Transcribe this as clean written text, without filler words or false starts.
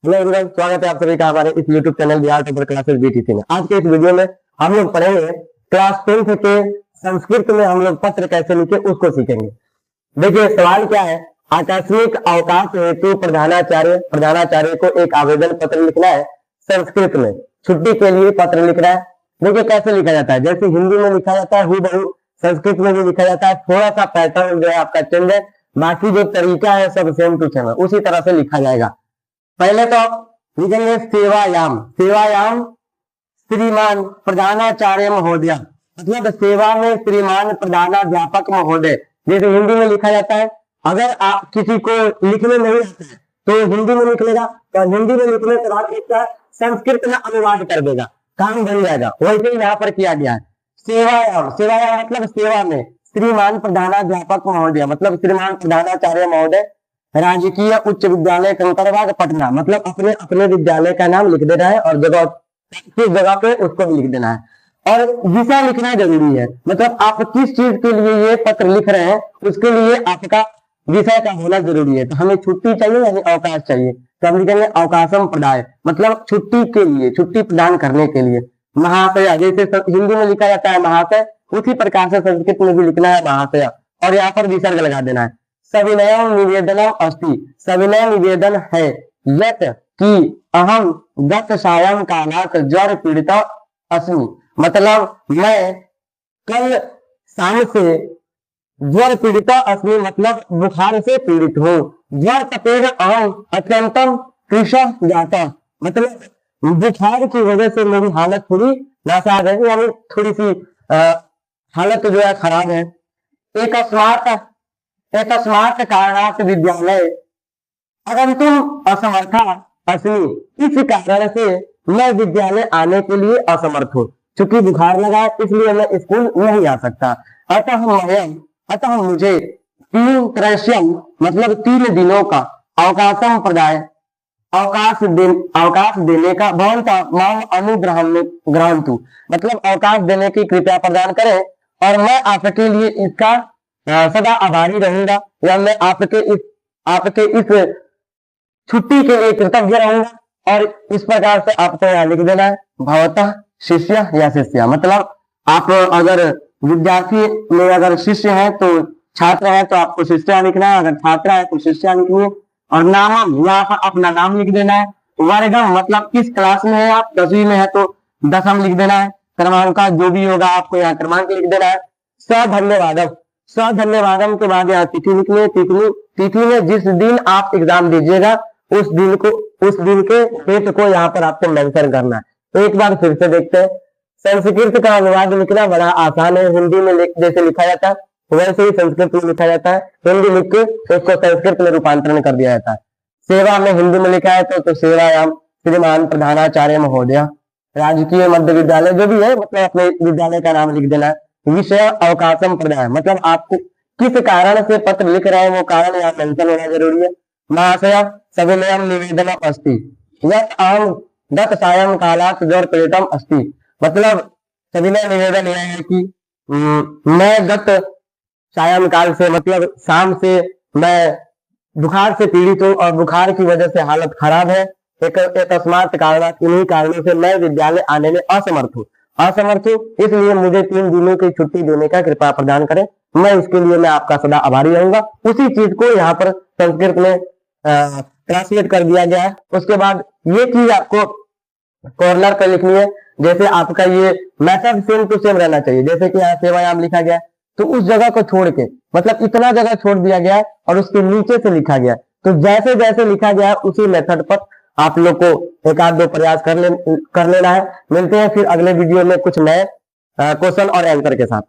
Hello everyone, स्वागत है आप सभी का हमारे इस YouTube channel Bihar topper classes BTC में। आज के इस वीडियो में हम लोग पढ़ेंगे क्लास 10th के संस्कृत में हम लोग पत्र कैसे लिखे उसको सीखेंगे। देखिए सवाल क्या है, आकस्मिक अवकाश हेतु प्रधानाचार्य को एक आवेदन पत्र लिखना है संस्कृत में, छुट्टी के लिए पत्र लिखना है। देखिए कैसे लिखा जाता है, जैसे हिंदी में लिखा जाता है हूबहू संस्कृत में भी लिखा जाता है, थोड़ा सा पैटर्न जो है आपका चेंज है, बाकी जो तरीका है सब सेम टू सेम है, उसी तरह से लिखा जाएगा। पहले तो लिखेंगे सेवायाम, सेवायाम श्रीमान प्रधानाचार्य महोदय, मतलब सेवा में श्रीमान प्रधानाध्यापक महोदय। जैसे हिंदी में लिखा जाता है, अगर आप किसी को लिखने नहीं आता है तो हिंदी में लिख लेगा, तो हिंदी में लिखने के बाद इसका संस्कृत में अनुवाद कर देगा, काम बन जाएगा। वैसे ही यहाँ पर किया गया है। सेवायाम, सेवायाम मतलब सेवा में, श्रीमान प्रधानाध्यापक महोदय मतलब श्रीमान प्रधानाचार्य महोदय, राजकीय उच्च विद्यालय कंकड़बाग पटना, मतलब अपने अपने विद्यालय का नाम लिख देना है और जगह किस जगह पे उसको भी लिख देना है। और विषय लिखना जरूरी है, मतलब आप किस चीज के लिए ये पत्र लिख रहे हैं उसके लिए आपका विषय का होना जरूरी है। तो हमें छुट्टी चाहिए यानी अवकाश चाहिए, तो हम लिखेंगे अवकाशम प्रदाय, मतलब छुट्टी के लिए, छुट्टी प्रदान करने के लिए। महाशय, जैसे हिंदी में लिखा जाता है महाशय, उसी प्रकार से संस्कृत में भी लिखना है महाशय, और यहाँ पर विसर्ग लगा देना है। सविनय निवेदनम अस्ति, सविनय निवेदन है यत कि अहम गत सायं कालात ज्वर पीड़िता अस्मि, मतलब मैं कल शाम से ज्वर पीड़िता अस्मि, मतलब बुखार से पीड़ित हूँ। ज्वर तपेन अहम अत्यंतम कृशः जाता, मतलब बुखार की वजह से मेरी हालत थोड़ी नासाज है, यानी थोड़ी सी हालत जो है खराब है। एकस्मात् कारणात् विद्यालय अगंतुम असमर्था अस्मि, इस कारण से मैं विद्यालय आने के लिए असमर्थ हूँ, चूंकि बुखार लगा इसलिए मैं स्कूल नहीं आ सकता। अतः मुझे 3 त्रैश्यम मतलब 3 दिनों का अवकाशम प्रदाय, अवकाश देने का भवंता माम अनुग्रहन्तु, मतलब अवकाश देने की कृपया प्रदान करें और मैं आपके लिए इसका सदा आभारी रहूंगा, या मैं आपके इस छुट्टी के लिए कृतज्ञ रहूंगा। और इस प्रकार से आपको यहाँ लिख देना है भवतः शिष्य या शिष्या, मतलब आप अगर विद्यार्थी में अगर शिष्य है तो छात्र है तो आपको शिष्या लिखना है, अगर छात्र है तो शिष्या लिखनी है। और नामम, यहाँ पर अपना नाम लिख देना है। वर्गम मतलब किस क्लास में है आप, 10वीं में है तो 10वीं लिख देना है। क्रमांक का जो भी होगा आपको यहाँ क्रमांक लिख देना है। सधन्यवादम, सधन्यवादम के बाद यहाँ तिथि लिखनी है। तिथि में जिस दिन आप एग्जाम दीजिएगा उस दिन के डेट को यहाँ पर आपको मेंशन करना है। तो एक बार फिर से देखते हैं। संस्कृत का अनुवाद लिखना बड़ा आसान है, हिंदी में जैसे लिखा जाता है वैसे ही संस्कृत में लिखा जाता है। हिंदी लिख के उसको संस्कृत में रूपांतरण कर दिया जाता है। सेवा में हिंदी में लिखा है तो सेवायाम श्रीमान प्रधानाचार्य महोदय, राजकीय मध्य विद्यालय जो भी है मतलब अपने विद्यालय का नाम लिख देना है। विषय अवकाशम प्रदाय, मतलब आपको किस कारण से पत्र लिख रहे हैं वो कारण यहाँ मेंशन होना जरूरी है। महाशय सविनयम निवेदनम अस्ति यत् अहम गत सायं कालात् ज्वर पीड़ितम अस्ति, मतलब सविनय निवेदन यह है कि मैं गत सायंकाल से मतलब शाम से मैं बुखार से पीड़ित हूँ और बुखार की वजह से हालत खराब है। एकस्मात् कारणात्, इन्हीं कारणों से मैं विद्यालय आने में असमर्थ हूँ, इसलिए मुझे 3 दिनों की छुट्टी देने का कृपया प्रदान करें, मैं इसके लिए मैं आपका सदा आभारी रहूंगा। उसी चीज को यहाँ पर संस्कृत में ट्रांसलेट कर दिया गया है। उसके बाद ये चीज आपको कॉर्नर पर लिखनी है, जैसे आपका ये मैथड सेम टू सेम रहना चाहिए। जैसे कि यहाँ सेवायाम लिखा गया है तो उस जगह को छोड़ के, मतलब इतना जगह छोड़ दिया गया है और उसके नीचे से लिखा गया है, तो जैसे जैसे लिखा गया है उसी मेथड पर आप लोग को एक आध 2 प्रयास कर लेना है। मिलते हैं फिर अगले वीडियो में कुछ नए क्वेश्चन और आंसर के साथ।